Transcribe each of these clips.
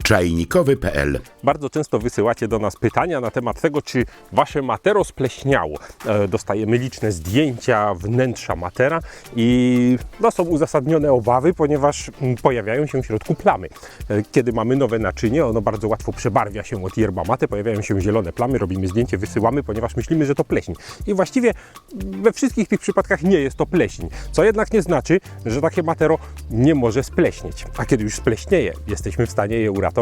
Czajnikowy.pl. Bardzo często wysyłacie do nas pytania na temat tego, czy wasze matero spleśniało. Dostajemy liczne zdjęcia wnętrza matera i są uzasadnione obawy, ponieważ pojawiają się w środku plamy. Kiedy mamy nowe naczynie, ono bardzo łatwo przebarwia się od yerba mate, pojawiają się zielone plamy, robimy zdjęcie, wysyłamy, ponieważ myślimy, że to pleśń. I właściwie we wszystkich tych przypadkach nie jest to pleśń, co jednak nie znaczy, że takie matero nie może spleśnieć. A kiedy już spleśnieje, jesteśmy w stanie je uratować.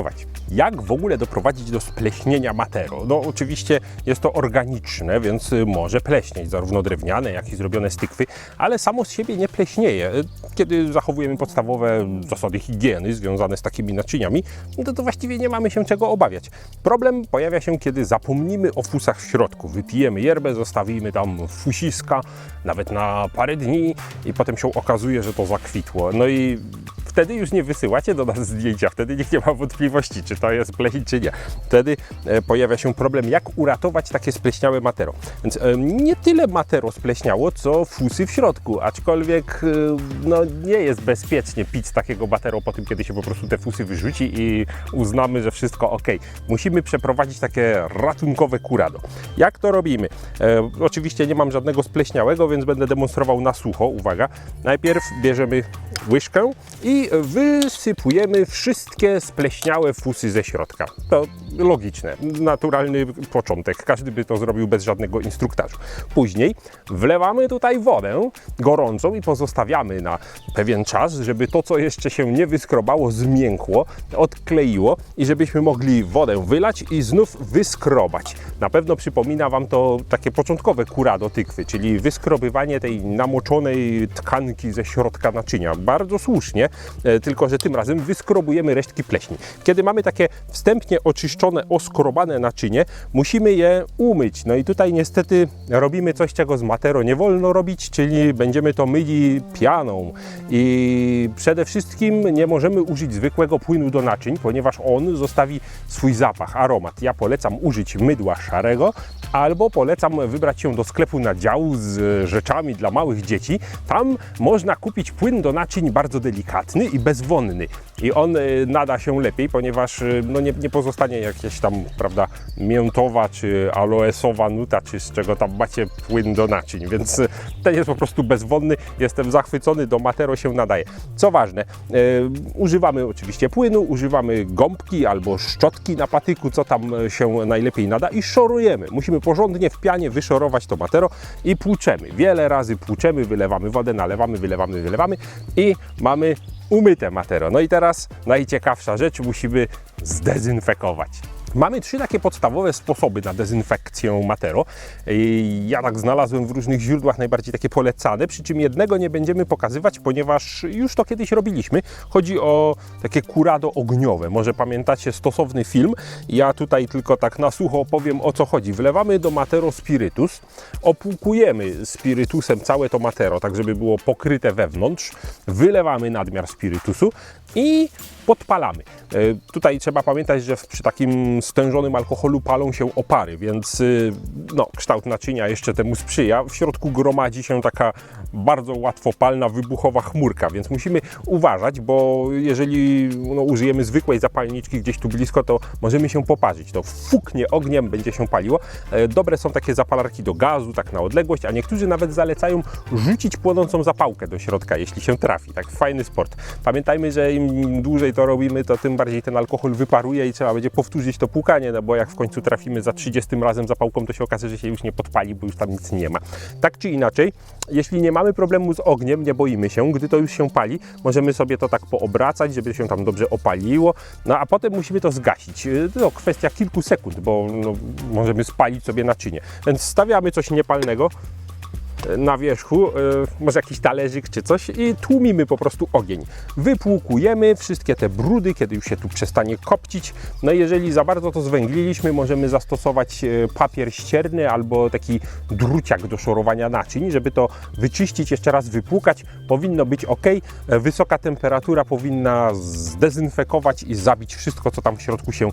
Jak w ogóle doprowadzić do spleśnienia matero? No oczywiście jest to organiczne, więc może pleśnieć, zarówno drewniane, jak i zrobione z tykwy, ale samo z siebie nie pleśnieje. Kiedy zachowujemy podstawowe zasady higieny związane z takimi naczyniami, to właściwie nie mamy się czego obawiać. Problem pojawia się, kiedy zapomnimy o fusach w środku. Wypijemy yerbę, zostawimy tam fusiska, nawet na parę dni i potem się okazuje, że to zakwitło. No i wtedy już nie wysyłacie do nas zdjęcia, wtedy nikt nie ma wątpliwości, czy to jest pleśń, czy nie. Wtedy pojawia się problem, jak uratować takie spleśniałe matero. Więc nie tyle matero spleśniało, co fusy w środku, aczkolwiek nie jest bezpiecznie pić z takiego matero po tym, kiedy się po prostu te fusy wyrzuci i uznamy, że wszystko ok. Musimy przeprowadzić takie ratunkowe curado. Jak to robimy? Oczywiście nie mam żadnego spleśniałego, więc będę demonstrował na sucho. Uwaga, najpierw bierzemy łyżkę i wysypujemy wszystkie spleśniałe fusy ze środka. To logiczne, naturalny początek. Każdy by to zrobił bez żadnego instruktażu. Później wlewamy tutaj wodę gorącą i pozostawiamy na pewien czas, żeby to, co jeszcze się nie wyskrobało, zmiękło, odkleiło i żebyśmy mogli wodę wylać i znów wyskrobać. Na pewno przypomina Wam to takie początkowe curado tykwy, czyli wyskrobywanie tej namoczonej tkanki ze środka naczynia. Bardzo słusznie, tylko że tym razem wyskrobujemy resztki pleśni. Kiedy mamy takie wstępnie oczyszczone, oskrobane naczynie, musimy je umyć. No i tutaj niestety robimy coś, czego z matero nie wolno robić, czyli będziemy to myli pianą. I przede wszystkim nie możemy użyć zwykłego płynu do naczyń, ponieważ on zostawi swój zapach, aromat. Ja polecam użyć mydła szarego, albo polecam wybrać się do sklepu na dział z rzeczami dla małych dzieci. Tam można kupić płyn do naczyń bardzo delikatny i bezwonny. I on nada się lepiej, ponieważ nie pozostanie jakieś tam, prawda, miętowa czy aloesowa nuta, czy z czego tam macie płyn do naczyń. Więc ten jest po prostu bezwonny. Jestem zachwycony, do matero się nadaje. Co ważne, używamy oczywiście płynu, używamy gąbki albo szczotki na patyku, co tam się najlepiej nada i szorujemy. Musimy porządnie w pianie wyszorować to matero i płuczemy. Wiele razy płuczemy, wylewamy wodę, nalewamy, wylewamy i mamy umyte matero. No i teraz najciekawsza rzecz, musimy zdezynfekować. Mamy 3 takie podstawowe sposoby na dezynfekcję matero. Ja tak znalazłem w różnych źródłach najbardziej takie polecane, przy czym jednego nie będziemy pokazywać, ponieważ już to kiedyś robiliśmy. Chodzi o takie curado ogniowe. Może pamiętacie stosowny film. Ja tutaj tylko tak na sucho opowiem, o co chodzi. Wlewamy do matero spirytus, opłukujemy spirytusem całe to matero, tak żeby było pokryte wewnątrz. Wylewamy nadmiar spirytusu i podpalamy. Tutaj trzeba pamiętać, że przy takim stężonym alkoholu palą się opary, więc kształt naczynia jeszcze temu sprzyja. W środku gromadzi się taka bardzo łatwopalna, wybuchowa chmurka, więc musimy uważać, bo jeżeli użyjemy zwykłej zapalniczki gdzieś tu blisko, to możemy się poparzyć. To fuknie ogniem, będzie się paliło. Dobre są takie zapalarki do gazu, tak na odległość, a niektórzy nawet zalecają rzucić płonącą zapałkę do środka, jeśli się trafi. Tak fajny sport. Pamiętajmy, że im dłużej to robimy, to tym bardziej ten alkohol wyparuje i trzeba będzie powtórzyć to płukanie, no bo jak w końcu trafimy za 30 razem zapałką, to się okaże, że się już nie podpali, bo już tam nic nie ma. Tak czy inaczej, jeśli nie mamy problemu z ogniem, nie boimy się, gdy to już się pali, możemy sobie to tak poobracać, żeby się tam dobrze opaliło, no a potem musimy to zgasić. To kwestia kilku sekund, bo możemy spalić sobie naczynie. Więc stawiamy coś niepalnego na wierzchu, może jakiś talerzyk czy coś i tłumimy po prostu ogień. Wypłukujemy wszystkie te brudy, kiedy już się tu przestanie kopcić. No i jeżeli za bardzo to zwęgliliśmy, możemy zastosować papier ścierny albo taki druciak do szorowania naczyń, żeby to wyczyścić, jeszcze raz wypłukać. Powinno być ok. Wysoka temperatura powinna zdezynfekować i zabić wszystko, co tam w środku się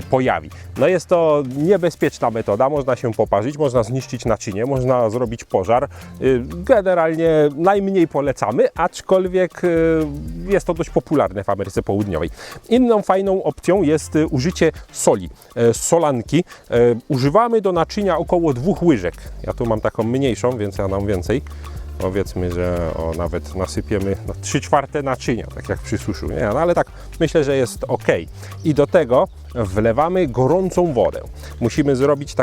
pojawi. No jest to niebezpieczna metoda, można się poparzyć, można zniszczyć naczynie, można zrobić pożar. Generalnie najmniej polecamy, aczkolwiek jest to dość popularne w Ameryce Południowej. Inną fajną opcją jest użycie soli, solanki. Używamy do naczynia około 2 łyżek. Ja tu mam taką mniejszą, więc ja dam więcej. Powiedzmy, że nawet nasypiemy 3/4 naczynia, tak jak przy suszu, nie? No, ale tak myślę, że jest ok. I do tego wlewamy gorącą wodę. Musimy zrobić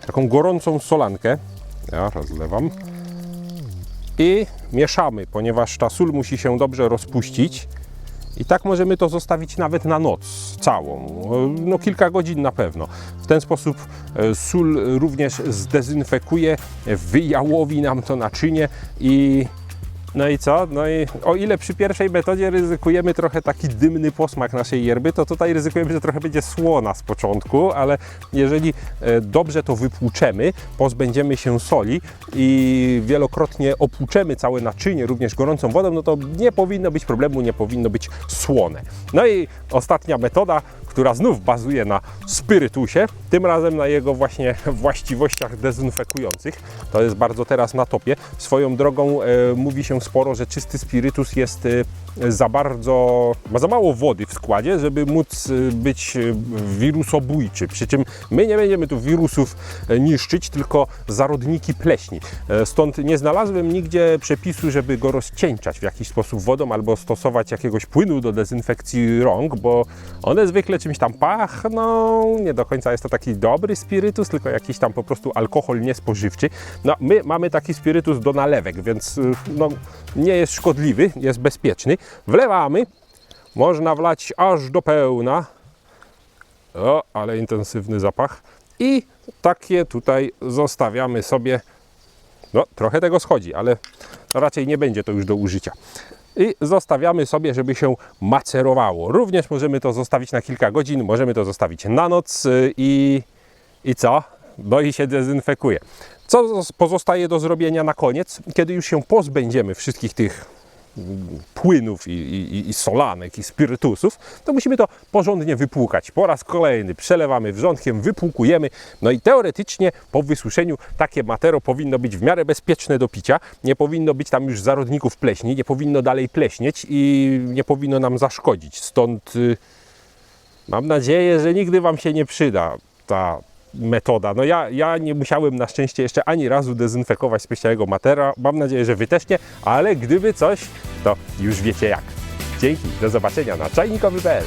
taką gorącą solankę. Ja rozlewam. I mieszamy, ponieważ ta sól musi się dobrze rozpuścić. I tak możemy to zostawić nawet na noc całą, no kilka godzin na pewno. W ten sposób sól również zdezynfekuje, wyjałowi nam to naczynie i no i co? No i o ile przy pierwszej metodzie ryzykujemy trochę taki dymny posmak naszej yerby, to tutaj ryzykujemy, że trochę będzie słona z początku, ale jeżeli dobrze to wypłuczemy, pozbędziemy się soli i wielokrotnie opłuczemy całe naczynie również gorącą wodą, no to nie powinno być problemu, nie powinno być słone. No i ostatnia metoda, która znów bazuje na spirytusie, tym razem na jego właśnie właściwościach dezynfekujących. To jest bardzo teraz na topie. Swoją drogą mówi się sporo, że czysty spirytus jest ma za mało wody w składzie, żeby móc być wirusobójczy. Przy czym my nie będziemy tu wirusów niszczyć, tylko zarodniki pleśni. Stąd nie znalazłem nigdzie przepisu, żeby go rozcieńczać w jakiś sposób wodą albo stosować jakiegoś płynu do dezynfekcji rąk, bo one zwykle czymś tam pachną. Nie do końca jest to taki dobry spirytus, tylko jakiś tam po prostu alkohol niespożywczy. No, my mamy taki spirytus do nalewek, więc no, nie jest szkodliwy, jest bezpieczny. Wlewamy, można wlać aż do pełna. O, ale intensywny zapach. I takie tutaj zostawiamy sobie. No, trochę tego schodzi, ale raczej nie będzie to już do użycia. I zostawiamy sobie, żeby się macerowało. Również możemy to zostawić na kilka godzin, możemy to zostawić na noc i co? No i się dezynfekuje. Co pozostaje do zrobienia na koniec? Kiedy już się pozbędziemy wszystkich tych płynów i solanek i spirytusów, to musimy to porządnie wypłukać. Po raz kolejny przelewamy wrzątkiem, wypłukujemy, no i teoretycznie po wysuszeniu takie matero powinno być w miarę bezpieczne do picia, nie powinno być tam już zarodników pleśni, nie powinno dalej pleśnieć i nie powinno nam zaszkodzić. Stąd mam nadzieję, że nigdy Wam się nie przyda ta metoda. No ja nie musiałem na szczęście jeszcze ani razu dezynfekować specjalnego matera. Mam nadzieję, że Wy też nie, ale gdyby coś, to już wiecie jak. Dzięki, do zobaczenia na czajnikowy.pl.